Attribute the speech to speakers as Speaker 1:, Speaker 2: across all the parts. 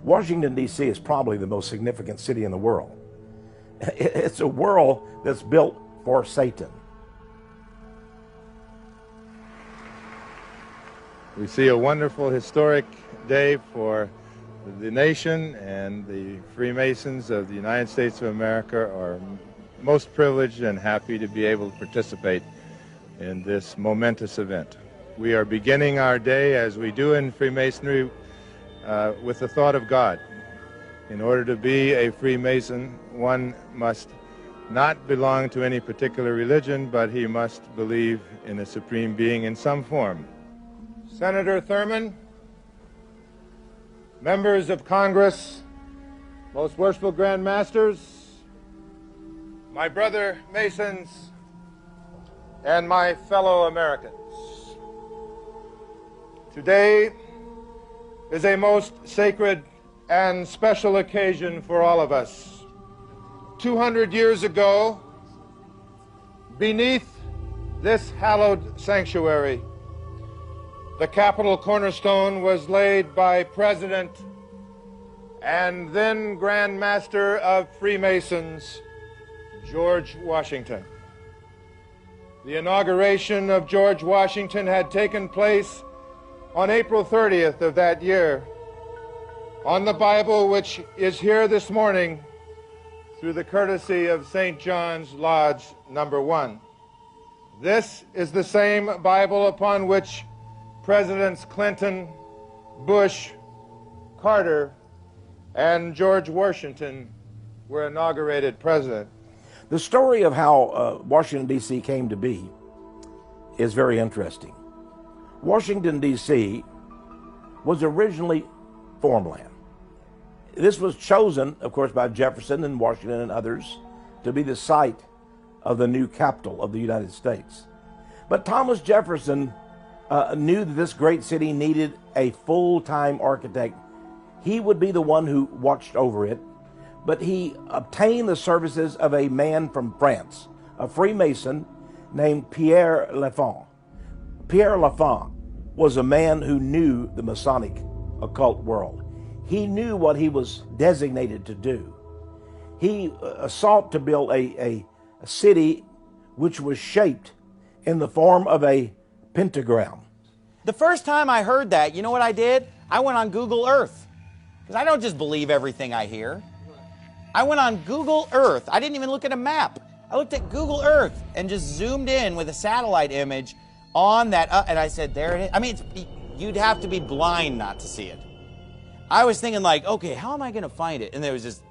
Speaker 1: Washington, D.C. is probably the most significant city in the world. It's a world that's built for Satan.
Speaker 2: We see a wonderful historic day for the nation, and the Freemasons of the United States of America are most privileged and happy to be able to participate in this momentous event. We are beginning our day, as we do in Freemasonry, with the thought of God. In order to be a Freemason, one must not belong to any particular religion, but he must believe in a supreme being in some form. Senator Thurman, members of Congress, most worshipful Grand Masters, my brother Masons, and my fellow Americans. Today is a most sacred and special occasion for all of us. 200 years ago, beneath this hallowed sanctuary, the Capitol cornerstone was laid by President and then Grand Master of Freemasons, George Washington. The inauguration of George Washington had taken place on April 30th of that year. On the Bible, which is here this morning through the courtesy of St. John's Lodge number 1. This is the same Bible upon which Presidents Clinton, Bush, Carter, and George Washington were inaugurated president.
Speaker 1: The story of how Washington, D.C. came to be is very interesting. Washington, D.C. was originally farmland. This was chosen, of course, by Jefferson and Washington and others to be the site of the new capital of the United States. But Thomas Jefferson knew that this great city needed a full-time architect. He would be the one who watched over it, but he obtained the services of a man from France, a Freemason named Pierre Lafont. Pierre Lafont was a man who knew the Masonic occult world. He knew what he was designated to do. He sought to build a city which was shaped in the form of a pentagram.
Speaker 3: The first time I heard that, you know what I did? I went on Google Earth. Because I don't just believe everything I hear. I went on Google Earth. I didn't even look at a map. I looked at Google Earth and just zoomed in with a satellite image on that, and I said, there it is. I mean, you'd have to be blind not to see it. I was thinking like, okay, how am I going to find it? And there was just,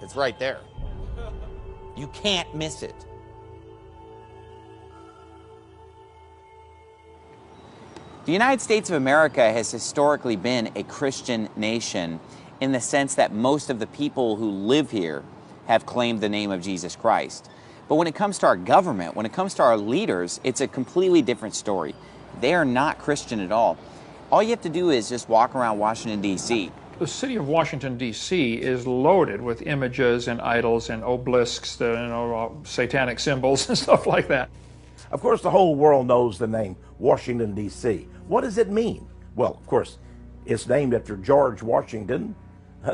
Speaker 3: it's right there. You can't miss it. The United States of America has historically been a Christian nation in the sense that most of the people who live here have claimed the name of Jesus Christ. But when it comes to our government, when it comes to our leaders, it's a completely different story. They are not Christian at all. All you have to do is just walk around Washington, D.C.
Speaker 4: The city of Washington, D.C. is loaded with images and idols and obelisks, satanic symbols and stuff like that.
Speaker 1: Of course, the whole world knows the name Washington, D.C. What does it mean? Well, of course, it's named after George Washington,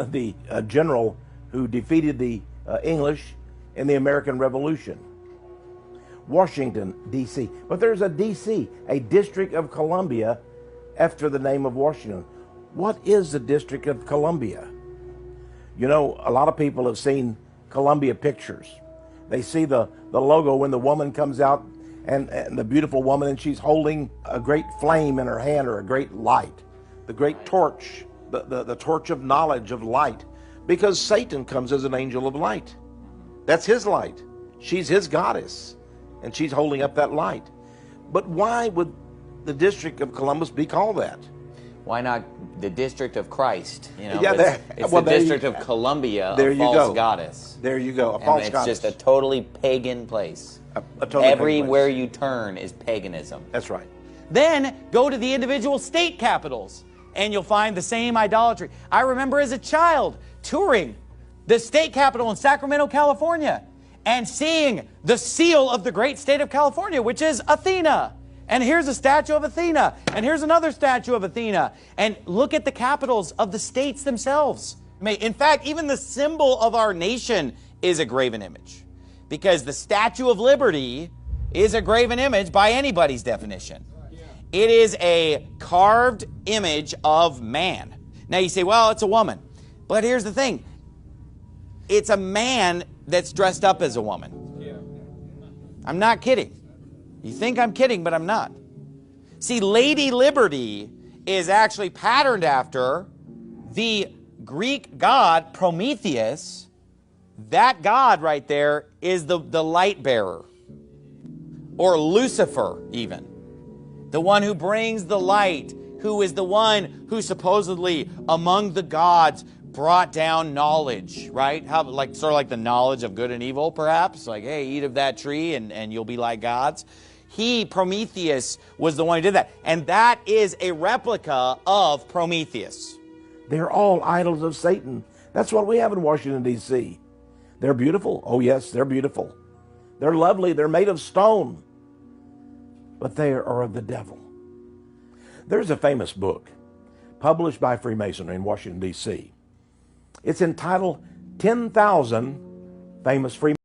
Speaker 1: the general who defeated the English in the American Revolution. Washington, D.C. But there's a D.C., a District of Columbia, after the name of Washington. What is the District of Columbia? You know, a lot of people have seen Columbia pictures. They see the logo when the woman comes out, and the beautiful woman, and she's holding a great flame in her hand, or a great light, the great torch, the torch of knowledge, of light, because Satan comes as an angel of light. That's his light. She's his goddess, and she's holding up that light. But why would the District of Columbus be called that?
Speaker 3: Why not the District of Christ? You know,
Speaker 1: Yeah,
Speaker 3: it's the District of Columbia,
Speaker 1: there
Speaker 3: a
Speaker 1: you
Speaker 3: false
Speaker 1: go.
Speaker 3: goddess.
Speaker 1: There you go, a
Speaker 3: And
Speaker 1: false
Speaker 3: it's
Speaker 1: goddess.
Speaker 3: just a totally pagan place.
Speaker 1: A totally pagan
Speaker 3: Everywhere
Speaker 1: place.
Speaker 3: you turn is paganism.
Speaker 1: That's right.
Speaker 3: Then go to the individual state capitals and you'll find the same idolatry. I remember as a child touring the state capital in Sacramento, California, and seeing the seal of the great state of California, which is Athena. And here's a statue of Athena. And here's another statue of Athena. And look at the capitals of the states themselves. In fact, even the symbol of our nation is a graven image. Because the Statue of Liberty is a graven image by anybody's definition. It is a carved image of man. Now you say, well, it's a woman. But here's the thing. It's a man that's dressed up as a woman. I'm not kidding. You think I'm kidding, but I'm not. See, Lady Liberty is actually patterned after the Greek god Prometheus. That god right there is the light bearer, or Lucifer even. The one who brings the light, who is the one who supposedly among the gods brought down knowledge, right? Sort of like the knowledge of good and evil, perhaps. Like, hey, eat of that tree and you'll be like gods. Prometheus, was the one who did that. And that is a replica of Prometheus.
Speaker 1: They're all idols of Satan. That's what we have in Washington, D.C. They're beautiful. Oh, yes, they're beautiful. They're lovely. They're made of stone. But they are of the devil. There's a famous book published by Freemasonry in Washington, D.C. It's entitled 10,000 Famous Freemasons.